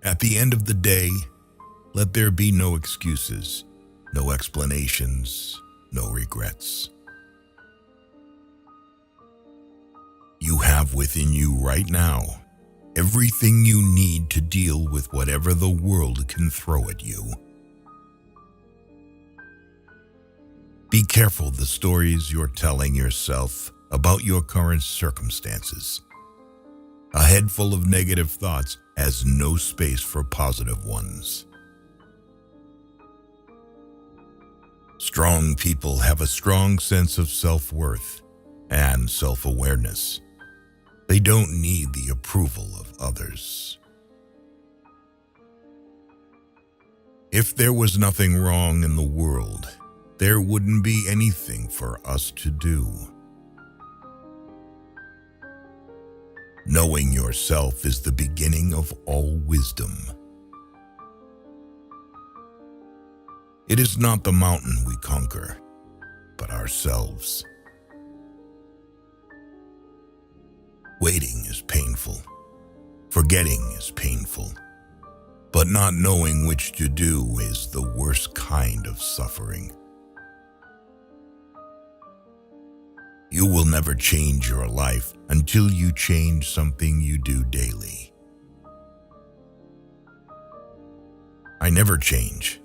At the end of the day, let there be no excuses, no explanations, no regrets. You have within you right now everything you need to deal with whatever the world can throw at you. Be careful the stories you're telling yourself about your current circumstances. A head full of negative thoughts has no space for positive ones. Strong people have a strong sense of self-worth and self-awareness. They don't need the approval of others. If there was nothing wrong in the world, there wouldn't be anything for us to do. Knowing yourself is the beginning of all wisdom. It is not the mountain we conquer, but ourselves. Waiting is painful. Forgetting is painful. But not knowing which to do is the worst kind of suffering. You will never change your life until you change something you do daily. I never change.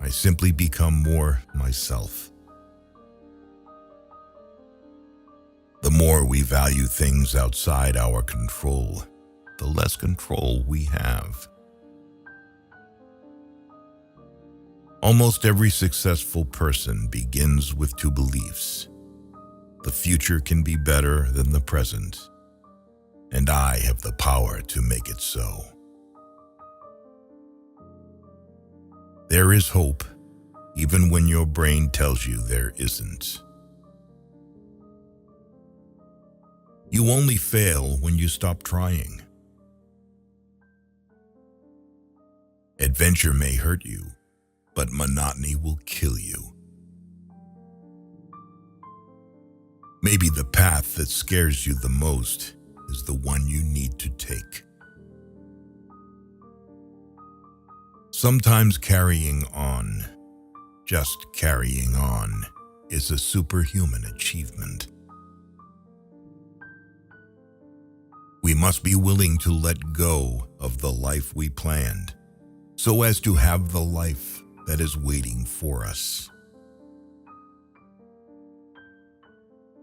I simply become more myself. The more we value things outside our control, the less control we have. Almost every successful person begins with two beliefs. The future can be better than the present, and I have the power to make it so. There is hope, even when your brain tells you there isn't. You only fail when you stop trying. Adventure may hurt you, but monotony will kill you. Maybe the path that scares you the most is the one you need to take. Sometimes carrying on, just carrying on, is a superhuman achievement. We must be willing to let go of the life we planned, so as to have the life that is waiting for us.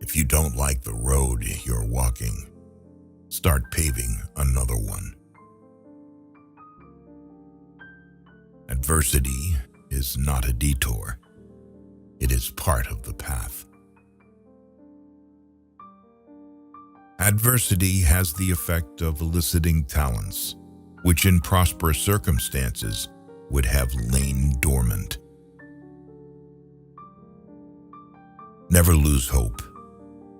If you don't like the road you're walking, start paving another one. Adversity is not a detour. It is part of the path. Adversity has the effect of eliciting talents, which in prosperous circumstances would have lain dormant. Never lose hope.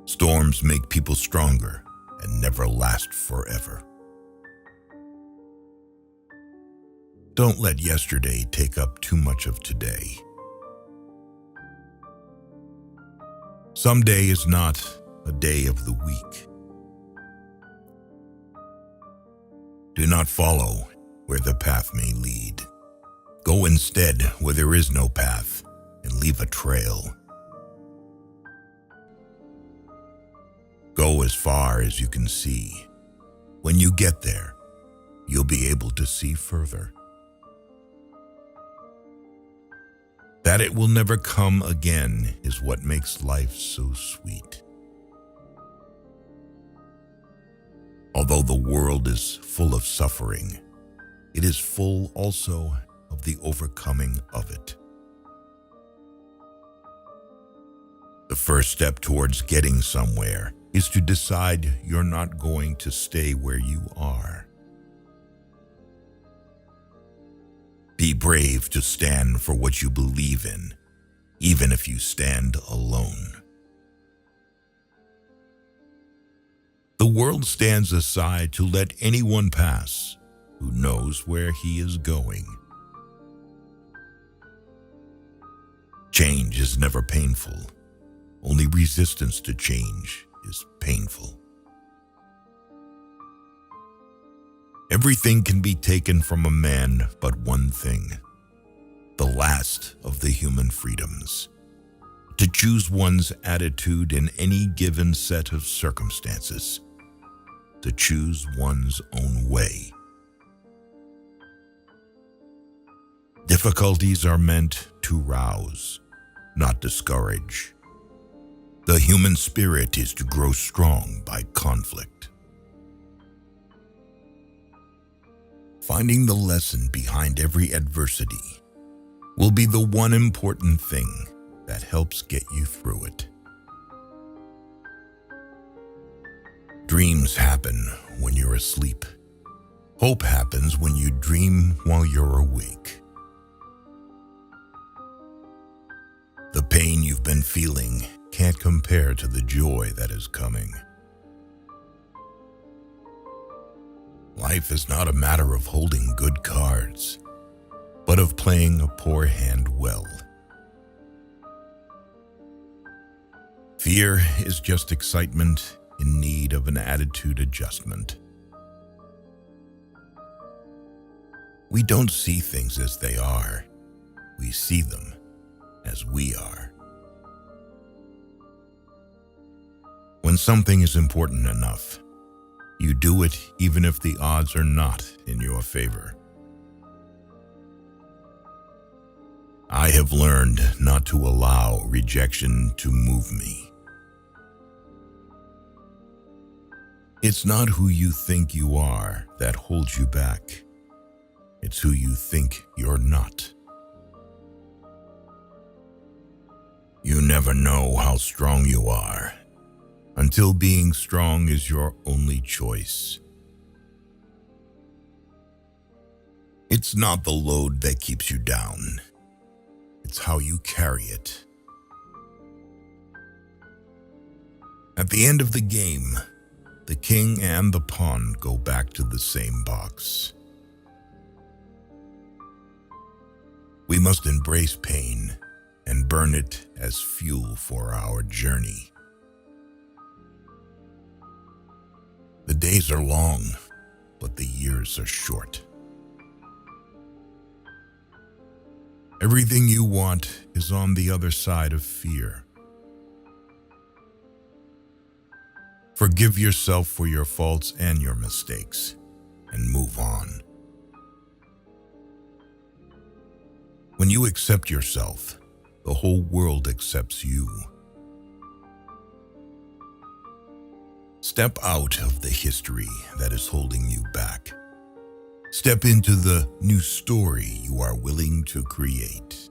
Storms make people stronger and never last forever. Don't let yesterday take up too much of today. Someday is not a day of the week. Do not follow where the path may lead. Go instead where there is no path and leave a trail. Go as far as you can see. When you get there, you'll be able to see further. That it will never come again is what makes life so sweet. Although the world is full of suffering, it is full also of the overcoming of it. The first step towards getting somewhere is to decide you're not going to stay where you are. Be brave to stand for what you believe in, even if you stand alone. The world stands aside to let anyone pass who knows where he is going. Change is never painful. Only resistance to change is painful. Everything can be taken from a man but one thing, the last of the human freedoms, to choose one's attitude in any given set of circumstances, to choose one's own way. Difficulties are meant to rouse, not discourage. The human spirit is to grow strong by conflict. Finding the lesson behind every adversity will be the one important thing that helps get you through it. Dreams happen when you're asleep. Hope happens when you dream while you're awake. The pain you've been feeling can't compare to the joy that is coming. Life is not a matter of holding good cards, but of playing a poor hand well. Fear is just excitement in need of an attitude adjustment. We don't see things as they are. We see them as we are. When something is important enough, you do it even if the odds are not in your favor. I have learned not to allow rejection to move me. It's not who you think you are that holds you back. It's who you think you're not. You never know how strong you are until being strong is your only choice. It's not the load that keeps you down. It's how you carry it. At the end of the game, the king and the pawn go back to the same box. We must embrace pain and burn it as fuel for our journey. The days are long, but the years are short. Everything you want is on the other side of fear. Forgive yourself for your faults and your mistakes, and move on. When you accept yourself, the whole world accepts you. Step out of the history that is holding you back. Step into the new story you are willing to create.